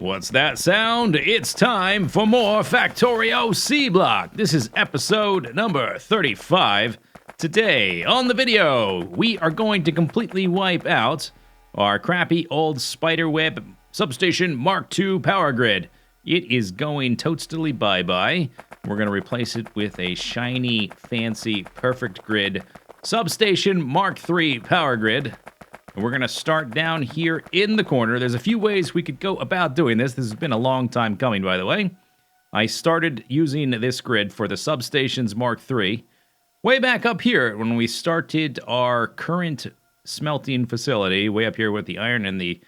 What's that sound? It's time for more Factorio C-Block. This is episode number 35. Today on the video, we are going to completely wipe out our crappy old spiderweb substation Mark II power grid. It is going totally bye-bye. We're going to replace it with a shiny, fancy, perfect grid substation Mark III power grid. And we're going to start down here in the corner. There's a few ways we could go about doing this. This has been a long time coming, by the way. I started using this grid for the substations Mark III way back up here when we started our current smelting facility, way up here with the iron and the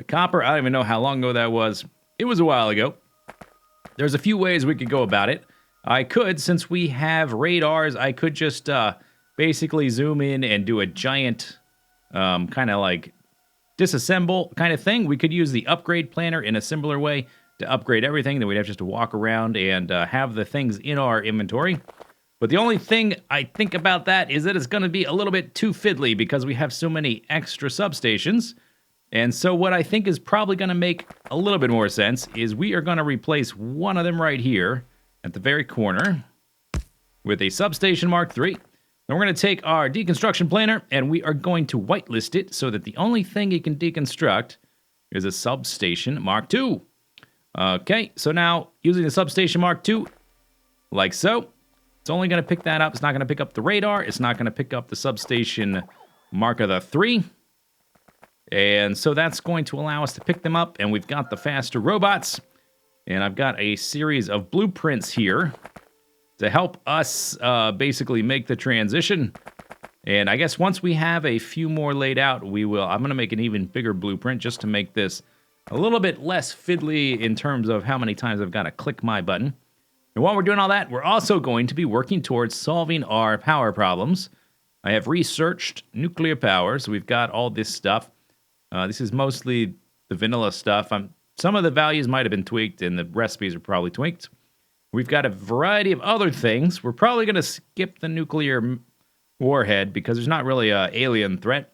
copper. I don't even know how long ago that was. It was a while ago. There's a few ways we could go about it. I could, since we have radars, I could just basically zoom in and do a giant kind of like disassemble kind of thing. We could use the upgrade planner in a similar way to upgrade everything. Then we'd have just to walk around and have the things in our inventory. But the only thing I think about that is that it's going to be a little bit too fiddly because we have so many extra substations. And so what I think is probably going to make a little bit more sense is we are going to replace one of them right here at the very corner with a substation Mark III. Then we're going to take our deconstruction planner and we are going to whitelist it so that the only thing it can deconstruct is a substation Mark II. Okay, so now using the substation Mark II, like so, it's only going to pick that up. It's not going to pick up the radar. It's not going to pick up the substation Mark III. And so that's going to allow us to pick them up. And we've got the faster robots. And I've got a series of blueprints here to help us basically make the transition. And I guess once we have a few more laid out, I'm going to make an even bigger blueprint just to make this a little bit less fiddly in terms of how many times I've got to click my button. And while we're doing all that, we're also going to be working towards solving our power problems. I have researched nuclear power, so we've got all this stuff. This is mostly the vanilla stuff. Some of the values might have been tweaked, and the recipes are probably tweaked. We've got a variety of other things. We're probably going to skip the nuclear warhead because there's not really an alien threat.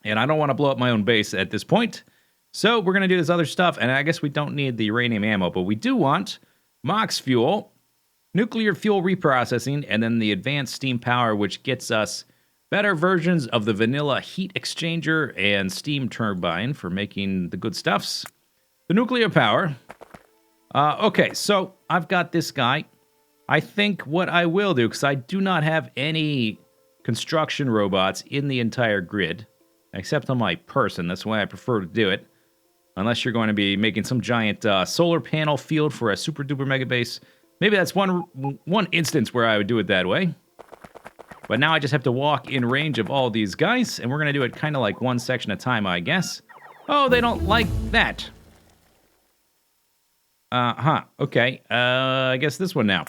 And I don't want to blow up my own base at this point. So we're going to do this other stuff. And I guess we don't need the uranium ammo. But we do want MOX fuel, nuclear fuel reprocessing, and then the advanced steam power, which gets us better versions of the vanilla heat exchanger and steam turbine for making the good stuffs. The nuclear power. Okay, so I've got this guy. I think what I will do, because I do not have any construction robots in the entire grid, except on my person. That's why I prefer to do it. Unless you're going to be making some giant solar panel field for a super duper mega base. Maybe that's one instance where I would do it that way. But now I just have to walk in range of all these guys, and we're going to do it kind of like one section at a time, I guess. Oh, they don't like that. Okay. I guess this one now.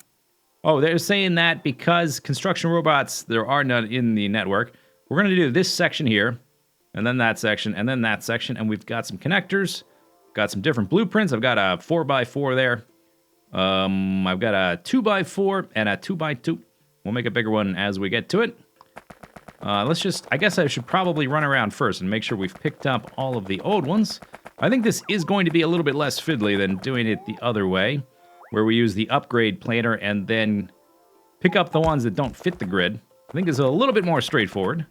Oh, they're saying that because construction robots, there are none in the network. We're going to do this section here, and then that section, and then that section, and we've got some connectors, got some different blueprints. I've got a 4x4 there. I've got a 2x4 and a 2x2. We'll make a bigger one as we get to it. I guess I should probably run around first and make sure we've picked up all of the old ones. I think this is going to be a little bit less fiddly than doing it the other way, where we use the upgrade planner and then pick up the ones that don't fit the grid. I think it's a little bit more straightforward.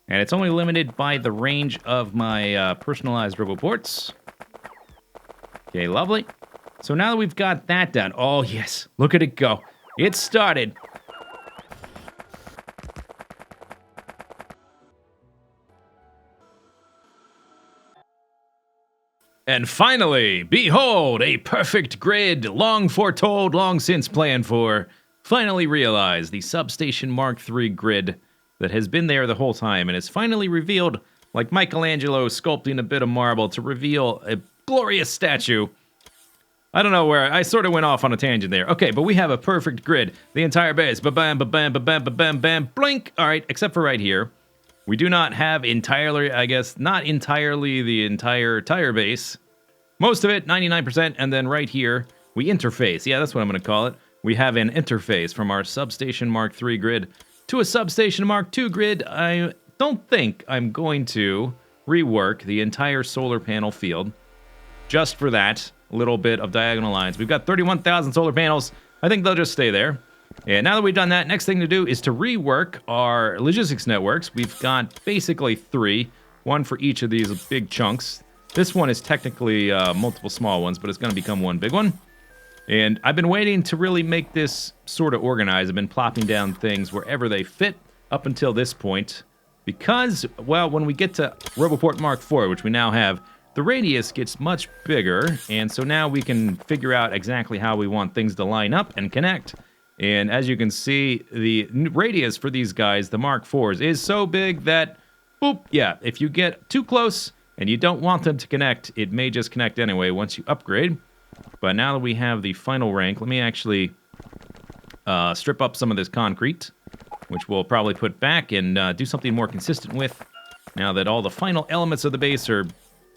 And it's only limited by the range of my personalized roboports. Okay, lovely. So now that we've got that done, oh yes, look at it go. It started. And finally, behold, a perfect grid, long foretold, long since planned for, finally realized, the substation Mark III grid that has been there the whole time and is finally revealed like Michelangelo sculpting a bit of marble to reveal a glorious statue. I don't know where, I sort of went off on a tangent there. Okay, but we have a perfect grid, the entire base, ba-bam, ba-bam, ba-bam, ba-bam, bam, blink. All right, except for right here. We do not have entirely, I guess, not entirely the entire tire base. Most of it, 99%, and then right here, we interface. Yeah, that's what I'm going to call it. We have an interface from our Substation Mark III grid to a Substation Mark II grid. I don't think I'm going to rework the entire solar panel field just for that. little bit of diagonal lines. We've got 31,000 solar panels. I think they'll just stay there. And now that we've done that, next thing to do is to rework our logistics networks. We've got basically 3, one for each of these big chunks. This one is technically multiple small ones, but it's going to become one big one. And I've been waiting to really make this sort of organized. I've been plopping down things wherever they fit up until this point. Because, well, when we get to Roboport Mark IV, which we now have, the radius gets much bigger. And so now we can figure out exactly how we want things to line up and connect. And as you can see, the radius for these guys, the Mark IVs, is so big that, boop, yeah, if you get too close and you don't want them to connect, it may just connect anyway once you upgrade. But now that we have the final rank, let me actually strip up some of this concrete, which we'll probably put back and do something more consistent with now that all the final elements of the base are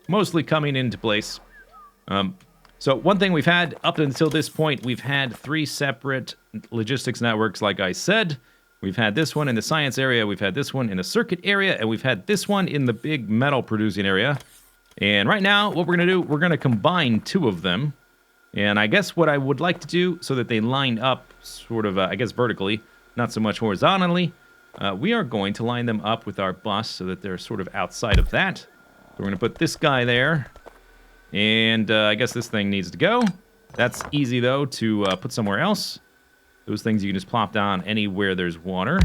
mostly coming into place. So one thing we've had up until this point, we've had 3 separate logistics networks, like I said. We've had this one in the science area, we've had this one in the circuit area, and we've had this one in the big metal producing area. And right now, what we're going to do, we're going to combine 2 of them. And I guess what I would like to do, so that they line up sort of, I guess, vertically, not so much horizontally, we are going to line them up with our bus so that they're sort of outside of that. So we're going to put this guy there. And I guess this thing needs to go. That's easy, though, to put somewhere else. Those things you can just plop down anywhere there's water,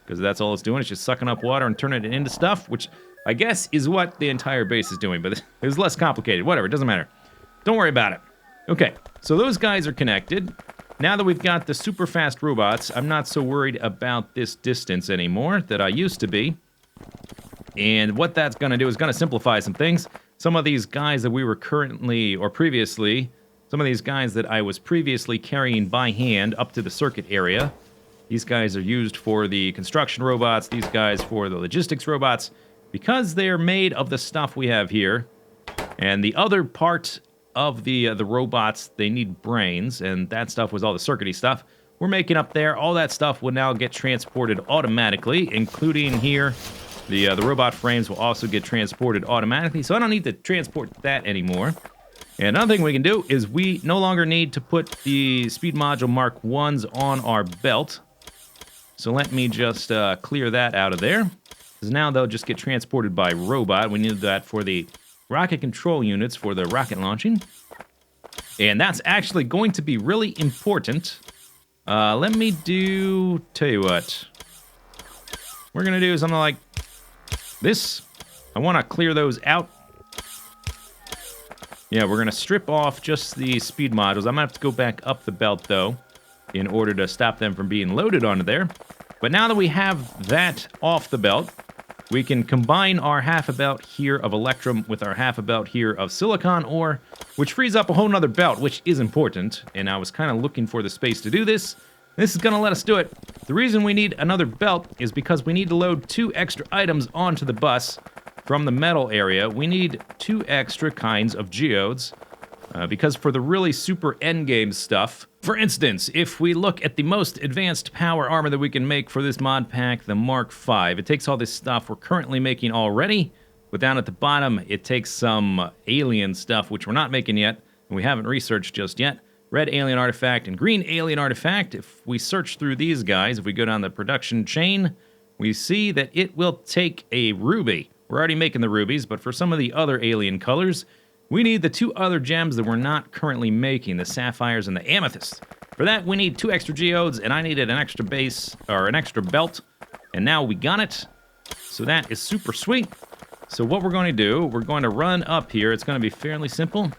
because that's all it's doing. It's just sucking up water and turning it into stuff, which I guess is what the entire base is doing, but it's less complicated. Whatever, it doesn't matter. Don't worry about it. Okay, so those guys are connected. Now that we've got the super fast robots, I'm not so worried about this distance anymore that I used to be. And what that's going to do is going to simplify some things. Some of these guys that we were currently, or previously, some of these guys that I was previously carrying by hand up to the circuit area, these guys are used for the construction robots, these guys for the logistics robots, because they're made of the stuff we have here. And the other part of the robots, they need brains, and that stuff was all the circuity stuff we're making up there. All that stuff will now get transported automatically, including here. The robot frames will also get transported automatically, so I don't need to transport that anymore. And another thing we can do is we no longer need to put the Speed Module Mark 1s on our belt. So let me just clear that out of there, because now they'll just get transported by robot. We need that for the rocket control units for the rocket launching. And that's actually going to be really important. Let me tell you what. We're going to do something like this. I want to clear those out. Yeah, we're going to strip off just the speed modules. I'm going to have to go back up the belt, though, in order to stop them from being loaded onto there. But now that we have that off the belt, we can combine our half a belt here of Electrum with our half a belt here of silicon ore, which frees up a whole nother belt, which is important. And I was kind of looking for the space to do this. This is going to let us do it. The reason we need another belt is because we need to load 2 extra items onto the bus from the metal area. We need 2 extra kinds of geodes, because for the really super endgame stuff, for instance, if we look at the most advanced power armor that we can make for this mod pack, the Mark V, it takes all this stuff we're currently making already, but down at the bottom, it takes some alien stuff, which we're not making yet, and we haven't researched just yet. Red alien artifact and green alien artifact. If we search through these guys, if we go down the production chain, we see that it will take a ruby. We're already making the rubies, but for some of the other alien colors, we need the 2 other gems that we're not currently making, the sapphires and the amethysts. For that, we need 2 extra geodes, and I needed an extra base, or an extra belt, and now we got it. So that is super sweet. So what we're going to do, we're going to run up here. It's going to be fairly simple.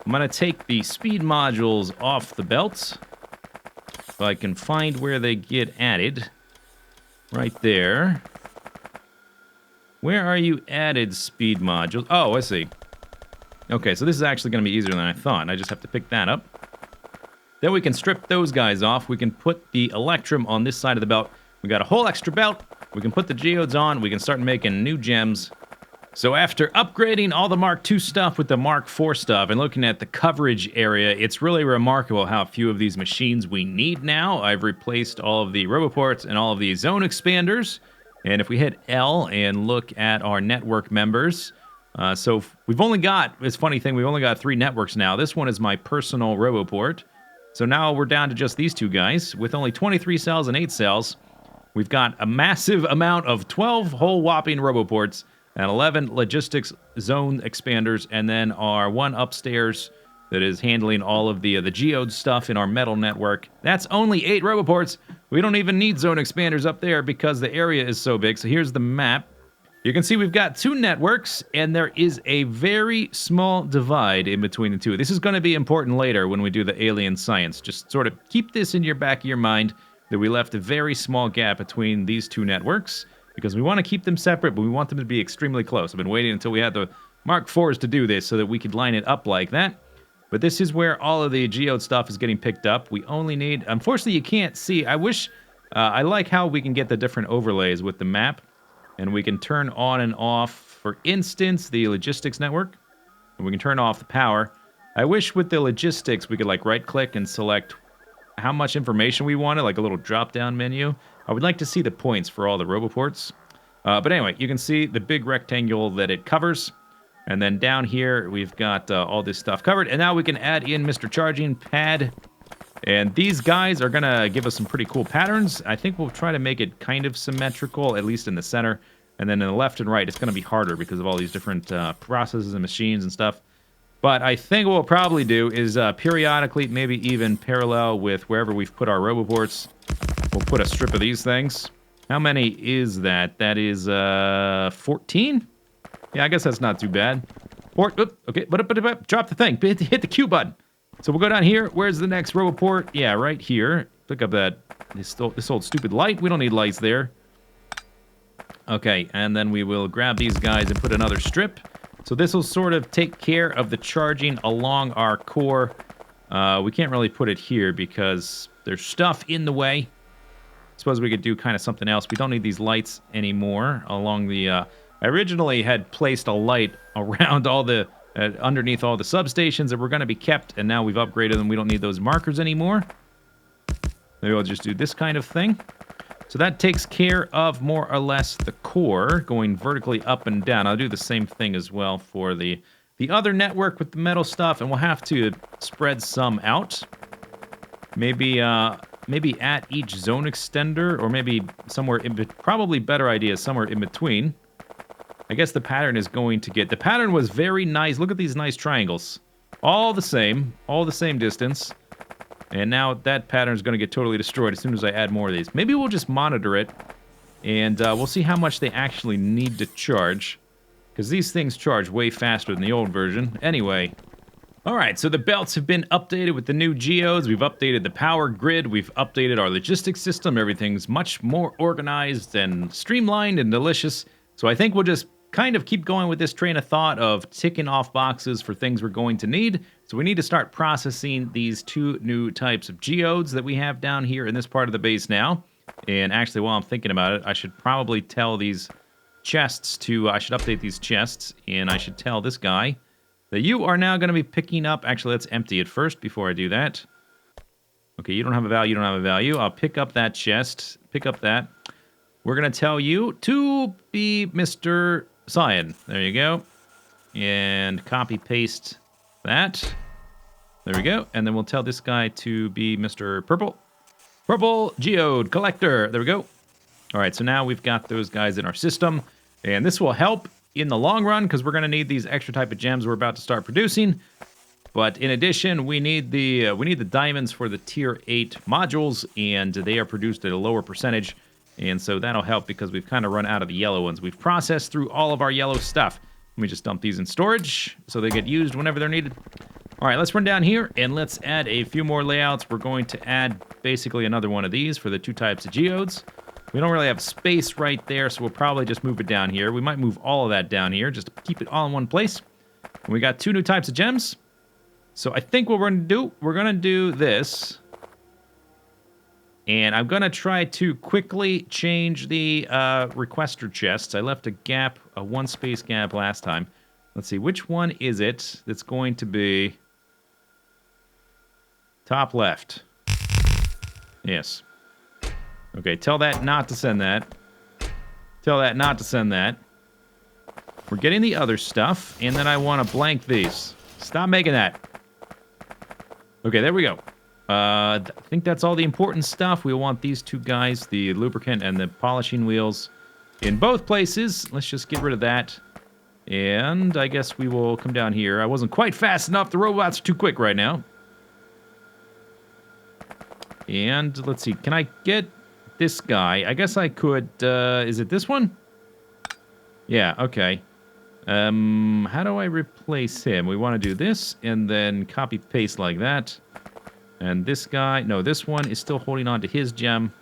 I'm going to take the speed modules off the belts, if I can find where they get added. Right there. Where are you added, speed modules? Oh, I see. Okay, so this is actually going to be easier than I thought. I just have to pick that up. Then we can strip those guys off. We can put the Electrum on this side of the belt. We got a whole extra belt. We can put the geodes on. We can start making new gems. So after upgrading all the Mark II stuff with the Mark IV stuff and looking at the coverage area, it's really remarkable how few of these machines we need now. I've replaced all of the roboports and all of the zone expanders. And if we hit L and look at our network members, So we've only got, it's a funny thing, we've only got 3 networks now. This one is my personal RoboPort. So now we're down to just these 2 guys with only 23 cells and 8 cells. We've got a massive amount of 12 whole whopping RoboPorts and 11 logistics zone expanders, and then our one upstairs that is handling all of the geode stuff in our metal network. That's only 8 RoboPorts. We don't even need zone expanders up there because the area is so big. So here's the map. You can see we've got 2 networks, and there is a very small divide in between the 2. This is going to be important later when we do the alien science. Just sort of keep this in your back of your mind that we left a very small gap between these 2 networks because we want to keep them separate, but we want them to be extremely close. I've been waiting until we had the Mark IVs to do this so that we could line it up like that. But this is where all of the geode stuff is getting picked up. We only need... Unfortunately, you can't see. I wish... I like how we can get the different overlays with the map. And we can turn on and off, for instance, the logistics network. And we can turn off the power. I wish with the logistics we could like right-click and select how much information we wanted, like a little drop-down menu. I would like to see the points for all the RoboPorts. But anyway, you can see the big rectangle that it covers. And then down here, we've got all this stuff covered. And now we can add in Mr. Charging Pad. And these guys are going to give us some pretty cool patterns. I think we'll try to make it kind of symmetrical, at least in the center. And then in the left and right, it's going to be harder because of all these different processes and machines and stuff. But I think what we'll probably do is periodically, maybe even parallel with wherever we've put our RoboPorts, we'll put a strip of these things. How many is that? That is 14? Yeah, I guess that's not too bad. Okay, drop the thing. Hit the Q button. So we'll go down here. Where's the next RoboPort? Yeah, right here. Pick up this old stupid light. We don't need lights there. Okay, and then we will grab these guys and put another strip. So this will sort of take care of the charging along our core. We can't really put it here because there's stuff in the way. Suppose we could do kind of something else. We don't need these lights anymore along the... I originally had placed a light around all the... underneath all the substations that were going to be kept, and now we've upgraded them. We don't need those markers anymore. Maybe I'll just do this kind of thing. So that takes care of more or less the core going vertically up and down. I'll do the same thing as well for the other network with the metal stuff, and we'll have to spread some out. Maybe at each zone extender, or maybe somewhere in... Probably better idea somewhere in between. I guess the pattern is going to get... The pattern was very nice. Look at these nice triangles. All the same distance. And now that pattern is going to get totally destroyed as soon as I add more of these. Maybe we'll just monitor it, and we'll see how much they actually need to charge. Because these things charge way faster than the old version. Anyway. Alright, so the belts have been updated with the new geodes. We've updated the power grid. We've updated our logistics system. Everything's much more organized and streamlined and delicious. So I think we'll just kind of keep going with this train of thought of ticking off boxes for things we're going to need. So we need to start processing these 2 new types of geodes that we have down here in this part of the base now. And actually, while I'm thinking about it, I should probably tell these chests to... I should update these chests, and I should tell this guy that you are now going to be picking up... Actually, let's empty it first before I do that. Okay, you don't have a value, you don't have a value. I'll pick up that chest, pick up that. We're going to tell you to be Mr. Cyan. There you go. And copy-paste that. There we go. And then we'll tell this guy to be Mr. Purple. Purple Geode Collector. There we go. All right, so now we've got those guys in our system. And this will help in the long run because we're going to need these extra type of gems we're about to start producing. But in addition, we need the diamonds for the Tier 8 modules, and they are produced at a lower percentage. And so that'll help because we've kind of run out of the yellow ones. We've processed through all of our yellow stuff. Let me just dump these in storage so they get used whenever they're needed. All right, let's run down here and let's add a few more layouts. We're going to add basically another one of these for the 2 types of geodes. We don't really have space right there, so we'll probably just move it down here. We might move all of that down here just to keep it all in one place. And we got 2 new types of gems. So I think what we're going to do this... And I'm going to try to quickly change the requester chests. I left a gap, a 1-space gap last time. Let's see, which one is it that's going to be top left? Yes. Okay, tell that not to send that. Tell that not to send that. We're getting the other stuff, and then I want to blank these. Stop making that. Okay, there we go. I think that's all the important stuff. We want these two guys, the lubricant and the polishing wheels, in both places. Let's just get rid of that. And I guess we will come down here. I wasn't quite fast enough. The robots are too quick right now. And let's see. Can I get this guy? I guess I could. Is it this one? Yeah, okay. How do I replace him? We want to do this and then copy paste like that. And this guy, no, this one is still holding on to his gem.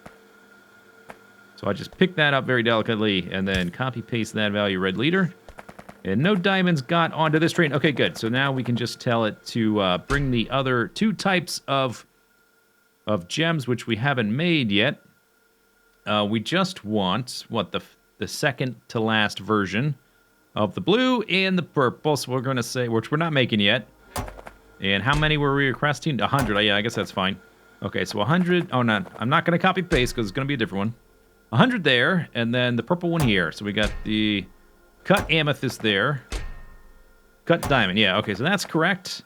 So I just pick that up very delicately and then copy paste that value red leader. And no diamonds got onto this train. Okay, good. So now we can just tell it to bring the other two types of gems, which we haven't made yet. We just want, what, the second to last version of the blue and the purple. So we're going to say, which we're not making yet. And how many were we requesting? 100. Yeah, I guess that's fine. Okay, so 100. Oh, no, I'm not going to copy paste because it's going to be a different one. 100 there, and then the purple one here. So we got the cut amethyst there. Cut diamond. Yeah, okay, so that's correct.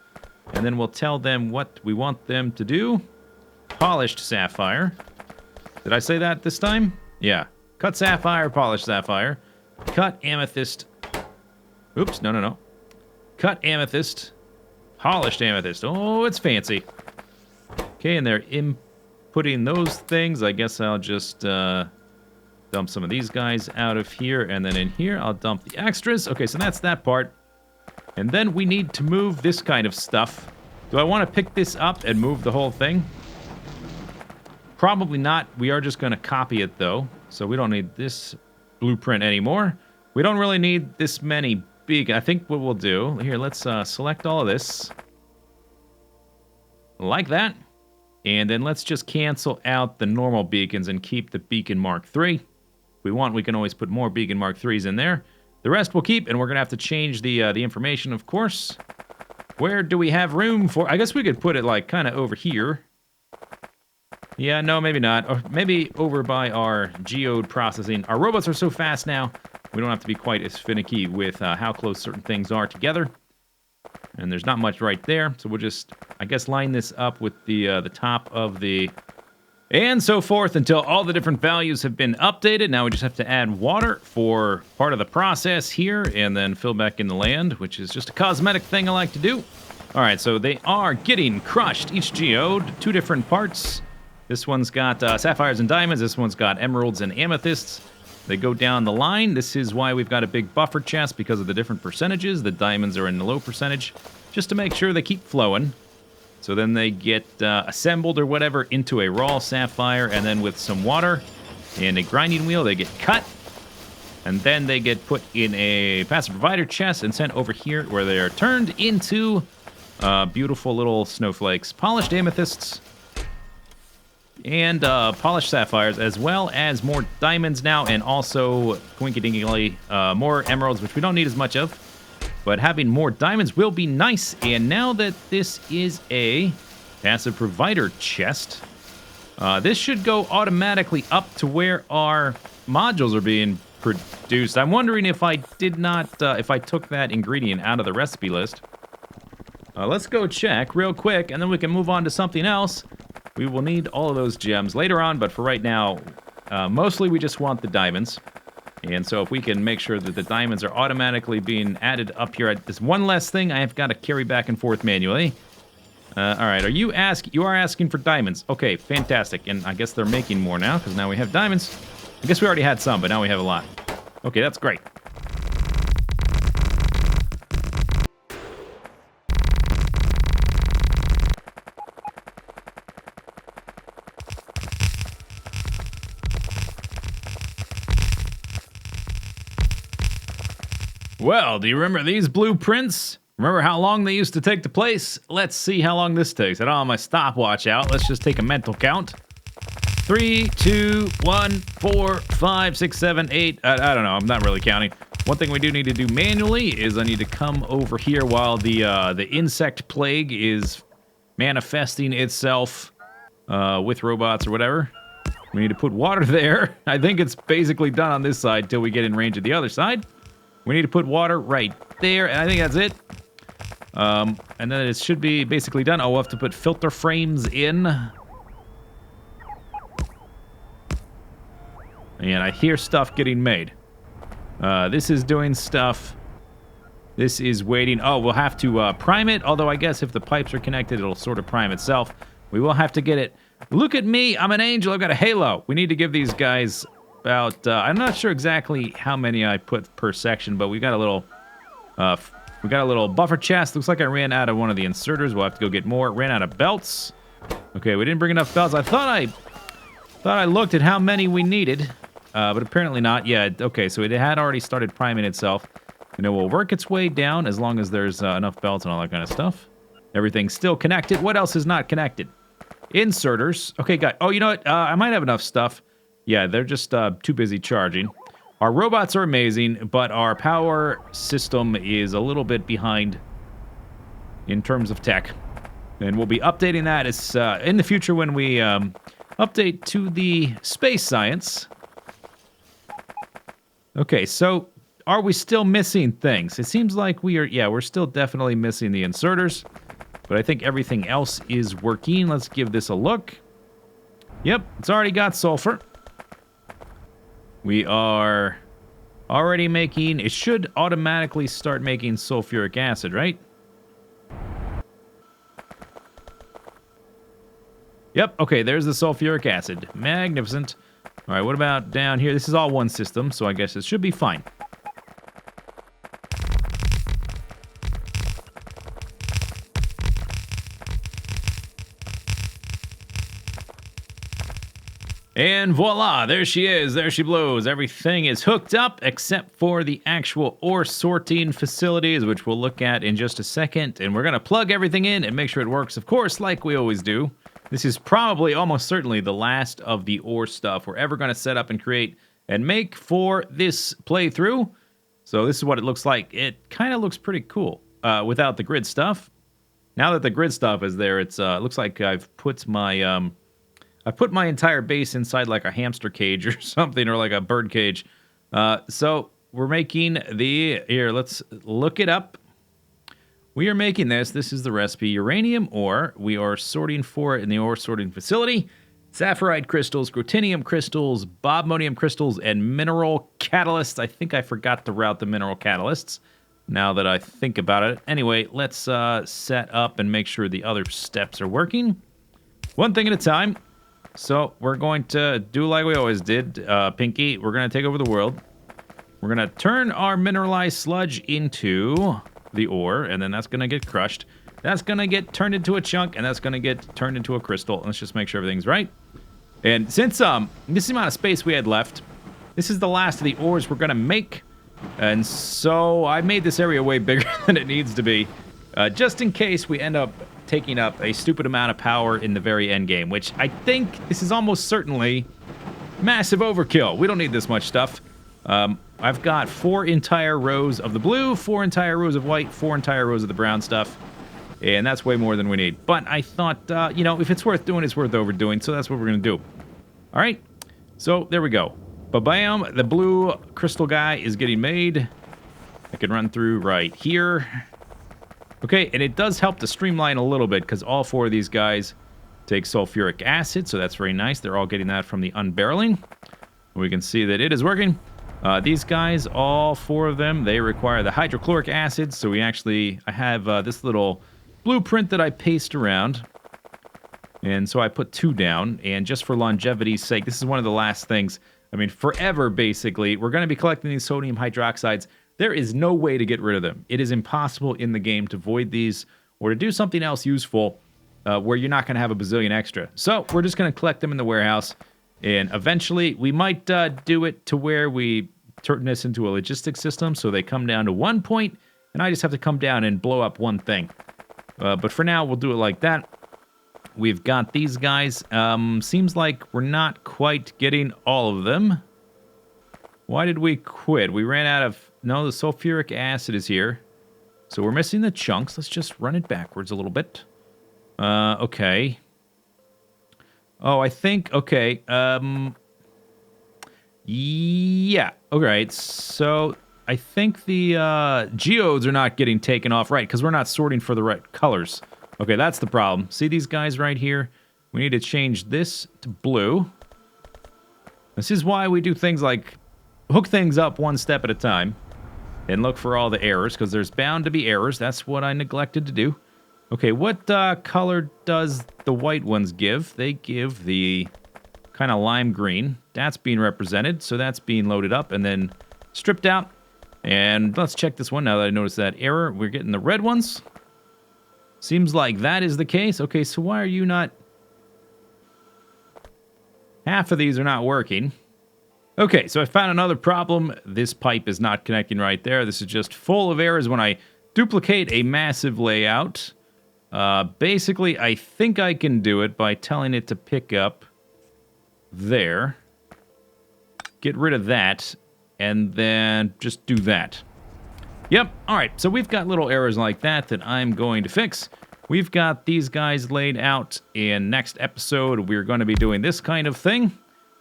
And then we'll tell them what we want them to do. Polished sapphire. Did I say that this time? Yeah. Cut sapphire, polished sapphire. Cut amethyst. Oops, no. Cut amethyst. Polished amethyst. Oh, it's fancy. Okay, and they're inputting those things. I guess I'll just dump some of these guys out of here. And then in here, I'll dump the extras. Okay, so that's that part. And then we need to move this kind of stuff. Do I want to pick this up and move the whole thing? Probably not. We are just going to copy it, though. So we don't need this blueprint anymore. We don't really need this many beacons. I think what we'll do... Here, let's select all of this. Like that. And then let's just cancel out the normal beacons and keep the beacon Mark III. If we want, we can always put more beacon Mark IIIs in there. The rest we'll keep, and we're going to have to change the information, of course. Where do we have room for... I guess we could put it, like, kind of over here. Yeah, no, maybe not. Or maybe over by our geode processing. Our robots are so fast now, we don't have to be quite as finicky with how close certain things are together. And there's not much right there, so we'll just, I guess, line this up with the top of the... And so forth until all the different values have been updated. Now we just have to add water for part of the process here, and then fill back in the land, which is just a cosmetic thing I like to do. All right, so they are getting crushed, each geode, 2 different parts. This one's got sapphires and diamonds. This one's got emeralds and amethysts. They go down the line. This is why we've got a big buffer chest, because of the different percentages. The diamonds are in the low percentage, just to make sure they keep flowing. So then they get assembled or whatever into a raw sapphire, and then with some water and a grinding wheel, they get cut. And then they get put in a passive provider chest and sent over here, where they are turned into beautiful little snowflakes. Polished amethysts. And polished sapphires, as well as more diamonds now, and also, coincidentally, more emeralds, which we don't need as much of. But having more diamonds will be nice. And now that this is a passive provider chest, this should go automatically up to where our modules are being produced. I'm wondering if I did not, if I took that ingredient out of the recipe list. Let's go check real quick, and then we can move on to something else. We will need all of those gems later on, but for right now, mostly we just want the diamonds. And so if we can make sure that the diamonds are automatically being added up here, there's one less thing I have got to carry back and forth manually. All right, you are asking for diamonds. Okay, fantastic. And I guess they're making more now, because now we have diamonds. I guess we already had some, but now we have a lot. Okay, that's great. Well, do you remember these blueprints? Remember how long they used to take to place? Let's see how long this takes. I don't have my stopwatch out. Let's just take a mental count. 3, 2, 1, 4, 5, 6, 7, 8. I don't know. I'm not really counting. One thing we do need to do manually is I need to come over here while the insect plague is manifesting itself with robots or whatever. We need to put water there. I think it's basically done on this side till we get in range of the other side. We need to put water right there, and I think that's it. And then it should be basically done. Oh, we'll have to put filter frames in. And I hear stuff getting made. This is doing stuff. This is waiting. Oh, we'll have to prime it. Although I guess if the pipes are connected, it'll sort of prime itself. We will have to get it. Look at me. I'm an angel. I've got a halo. We need to give these guys about... I'm not sure exactly how many I put per section, but we got a little... we got a little buffer chest. Looks like I ran out of one of the inserters. We'll have to go get more. Ran out of belts. Okay, we didn't bring enough belts. I thought I looked at how many we needed. But apparently not. Yeah, okay, so it had already started priming itself. And it will work its way down as long as there's enough belts and all that kind of stuff. Everything's still connected. What else is not connected? Inserters. Okay, guys. Oh, you know what? I might have enough stuff. Yeah, they're just too busy charging. Our robots are amazing, but our power system is a little bit behind in terms of tech. And we'll be updating that as, in the future when we update to the space science. Okay, so are we still missing things? It seems like we are, yeah, we're still definitely missing the inserters, but I think everything else is working. Let's give this a look. Yep, it's already got sulfur. We are already making, it should automatically start making sulfuric acid, right? Yep, okay, there's the sulfuric acid. Magnificent. All right, what about down here? This is all one system, so I guess it should be fine. And voila, there she is, there she blows. Everything is hooked up except for the actual ore sorting facilities, which we'll look at in just a second. And we're gonna plug everything in and make sure it works, of course, like we always do. This is probably, almost certainly, the last of the ore stuff we're ever gonna set up and create and make for this playthrough. So this is what it looks like. It kind of looks pretty cool without the grid stuff. Now that the grid stuff is there, it's looks like I've put my entire base inside like a hamster cage or something, or like a bird cage. So we're making the, here, let's look it up. We are making this. This is the recipe. Uranium ore. We are sorting for it in the ore sorting facility. Sapphirite crystals, grotinium crystals, bobmonium crystals, and mineral catalysts. I think I forgot to route the mineral catalysts now that I think about it. Anyway, let's set up and make sure the other steps are working. One thing at a time. So we're going to do like we always did, Pinky. We're going to take over the world. We're going to turn our mineralized sludge into the ore, and then that's going to get crushed. That's going to get turned into a chunk, and that's going to get turned into a crystal. Let's just make sure everything's right. And since this is the amount of space we had left, this is the last of the ores we're going to make. And so I made this area way bigger than it needs to be, just in case we end up taking up a stupid amount of power in the very end game, which I think this is almost certainly massive overkill. We don't need this much stuff. I've got 4 entire rows of the blue, 4 entire rows of white, 4 entire rows of the brown stuff, and that's way more than we need. But I thought, you know, if it's worth doing, it's worth overdoing, so that's what we're going to do. All right, so there we go. Ba-bam, the blue crystal guy is getting made. I can run through right here. Okay, and it does help to streamline a little bit because all 4 of these guys take sulfuric acid, so that's very nice. They're all getting that from the unbarreling. We can see that it is working. These guys, all 4 of them, they require the hydrochloric acid, so I have this little blueprint that I paste around. And so I put 2 down, and just for longevity's sake, this is one of the last things. I mean, forever, basically, we're going to be collecting these sodium hydroxides. There is no way to get rid of them. It is impossible in the game to void these or to do something else useful where you're not going to have a bazillion extra. So we're just going to collect them in the warehouse, and eventually we might do it to where we turn this into a logistics system so they come down to 1 point, and I just have to come down and blow up one thing. But for now, we'll do it like that. We've got these guys. Seems like we're not quite getting all of them. Why did we quit? We ran out of... No, the sulfuric acid is here. So we're missing the chunks. Let's just run it backwards a little bit. Okay. Oh, I think... Okay. Yeah. All right. So I think the geodes are not getting taken off right because we're not sorting for the right colors. Okay, that's the problem. See these guys right here? We need to change this to blue. This is why we do things like hook things up one step at a time and look for all the errors, because there's bound to be errors. That's what I neglected to do. Okay, what color does the white ones give? They give the kind of lime green. That's being represented, so that's being loaded up and then stripped out. And let's check this one now that I noticed that error. We're getting the red ones. Seems like that is the case. Okay, so why are you not... Half of these are not working. Okay, so I found another problem. This pipe is not connecting right there. This is just full of errors when I duplicate a massive layout. Basically, I think I can do it by telling it to pick up there. Get rid of that, and then just do that. Yep, alright, so we've got little errors like that I'm going to fix. We've got these guys laid out in next episode. We're going to be doing this kind of thing.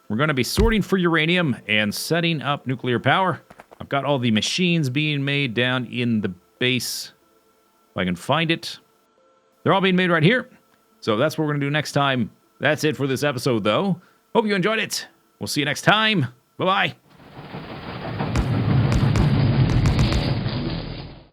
We're going to be sorting for uranium and setting up nuclear power. I've got all the machines being made down in the base, if I can find it. They're all being made right here. So that's what we're going to do next time. That's it for this episode, though. Hope you enjoyed it. We'll see you next time. Bye-bye.